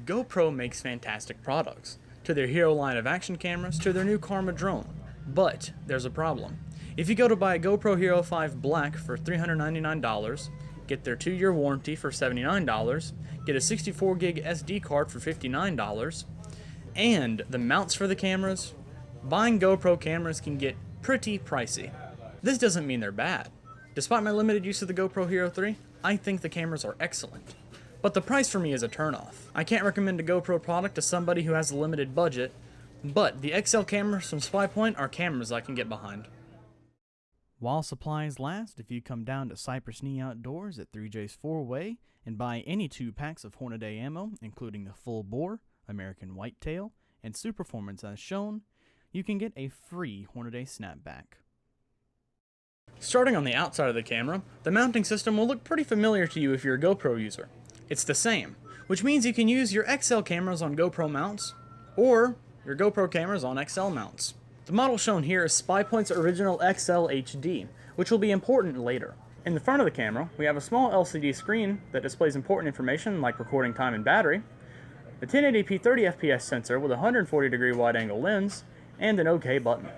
GoPro makes fantastic products, to their Hero line of action cameras, to their new Karma drone. But there's a problem. If you go to buy a GoPro Hero 5 Black for $399, get their 2-year warranty for $79, get a 64 gig SD card for $59, and the mounts for the cameras, buying GoPro cameras can get pretty pricey. This doesn't mean they're bad. Despite my limited use of the GoPro Hero 3, I think the cameras are excellent. But the price for me is a turnoff. I can't recommend a GoPro product to somebody who has a limited budget, but the XCEL cameras from SPYPOINT are cameras I can get behind. While supplies last, if you come down to Cypress Knee Outdoors at 3J's FourWay and buy any 2 packs of Hornady ammo, including the full bore, American Whitetail, and Superformance as shown, you can get a free Hornady snapback. Starting on the outside of the camera, the mounting system will look pretty familiar to you if you're a GoPro user. It's the same, which means you can use your XCEL cameras on GoPro mounts, or your GoPro cameras on XCEL mounts. The model shown here is SPYPOINT's original XCEL HD, which will be important later. In the front of the camera, we have a small LCD screen that displays important information like recording time and battery, the 1080p 30fps sensor with a 140-degree wide-angle lens, and an OK button.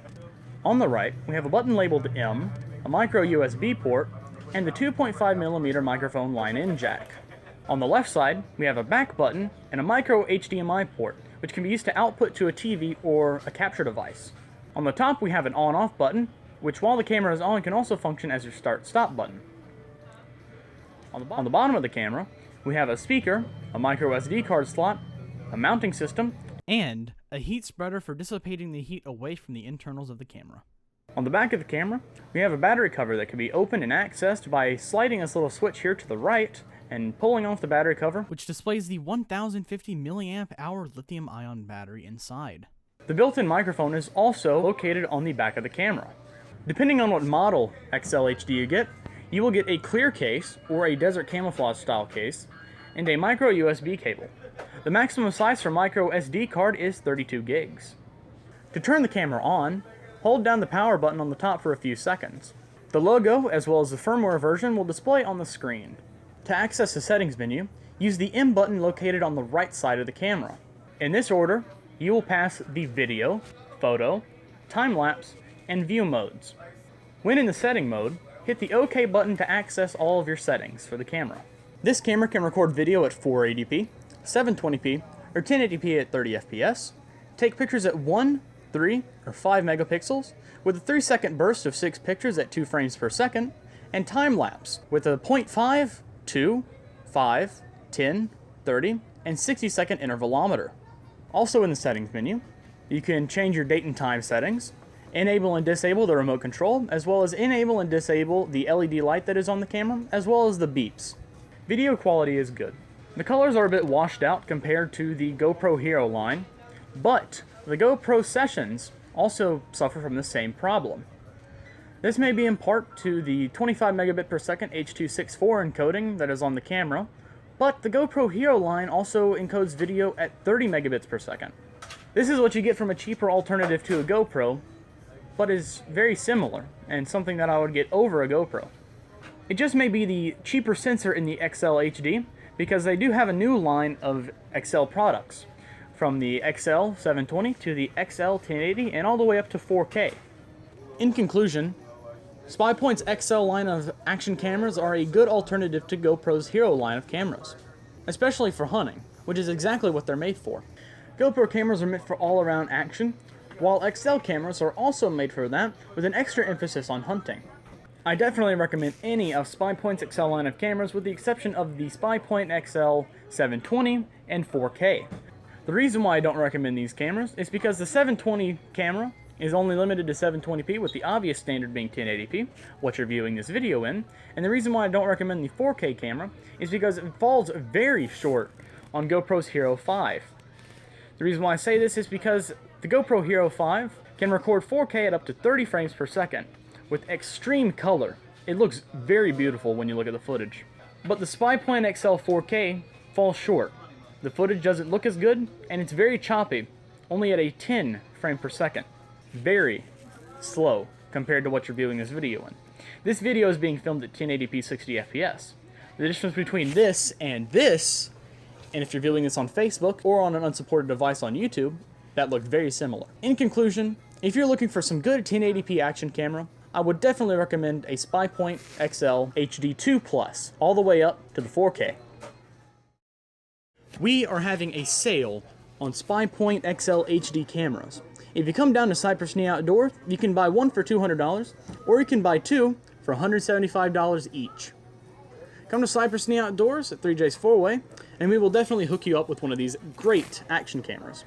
On the right, we have a button labeled M, a micro USB port, and the 2.5mm microphone line-in jack. On the left side, we have a back button and a micro HDMI port, which can be used to output to a TV or a capture device. On the top, we have an on-off button, which while the camera is on can also function as your start-stop button. On the bottom of the camera, we have a speaker, a micro SD card slot, a mounting system, and a heat spreader for dissipating the heat away from the internals of the camera. On the back of the camera, we have a battery cover that can be opened and accessed by sliding this little switch here to the right and pulling off the battery cover, which displays the 1050 mAh lithium-ion battery inside. The built-in microphone is also located on the back of the camera. Depending on what model XCEL HD you get, you will get a clear case or a desert camouflage style case and a micro USB cable. The maximum size for micro SD card is 32 gigs. To turn the camera on, hold down the power button on the top for a few seconds. The logo, as well as the firmware version, will display on the screen. To access the settings menu, use the M button located on the right side of the camera. In this order, you will pass the video, photo, time-lapse, and view modes. When in the setting mode, hit the OK button to access all of your settings for the camera. This camera can record video at 480p, 720p, or 1080p at 30fps, take pictures at 1, 3, or 5 megapixels, with a 3-second burst of 6 pictures at 2 frames per second, and time-lapse with a 0.5, 2, 5, 10, 30, and 60-second intervalometer. Also in the settings menu, you can change your date and time settings, enable and disable the remote control, as well as enable and disable the LED light that is on the camera, as well as the beeps. Video quality is good. The colors are a bit washed out compared to the GoPro Hero line, but the GoPro Sessions also suffer from the same problem. This may be in part to the 25 megabit per second H.264 encoding that is on the camera, but the GoPro Hero line also encodes video at 30 megabits per second. This is what you get from a cheaper alternative to a GoPro, but is very similar, and something that I would get over a GoPro. It just may be the cheaper sensor in the XCEL HD, because they do have a new line of XCEL products, from the XCEL 720 to the XCEL 1080 and all the way up to 4K. In conclusion, SPYPOINT's XCEL line of action cameras are a good alternative to GoPro's Hero line of cameras, especially for hunting, which is exactly what they're made for. GoPro cameras are meant for all-around action, while XCEL cameras are also made for that, with an extra emphasis on hunting. I definitely recommend any of SPYPOINT's XCEL line of cameras with the exception of the SPYPOINT XCEL 720 and 4K. The reason why I don't recommend these cameras is because the 720 camera is only limited to 720p with the obvious standard being 1080p, what you're viewing this video in, and the reason why I don't recommend the 4K camera is because it falls very short on GoPro's Hero 5. The reason why I say this is because the GoPro Hero 5 can record 4K at up to 30 frames per second. With extreme color. It looks very beautiful when you look at the footage. But the SPYPOINT XCEL 4K falls short. The footage doesn't look as good, and it's very choppy, only at a 10 frame per second. Very slow compared to what you're viewing this video in. This video is being filmed at 1080p 60fps. The difference between this and this And if you're viewing this on Facebook or on an unsupported device on YouTube, that looked very similar. In conclusion, if you're looking for some good 1080p action camera, I would definitely recommend a SPYPOINT XCEL HD2 Plus, all the way up to the 4K. We are having a sale on SPYPOINT XCEL HD cameras. If you come down to Cypress Outdoors, you can buy one for $200, or you can buy two for $175 each. Come to Cypress Outdoors at 3J's FourWay, and we will definitely hook you up with one of these great action cameras.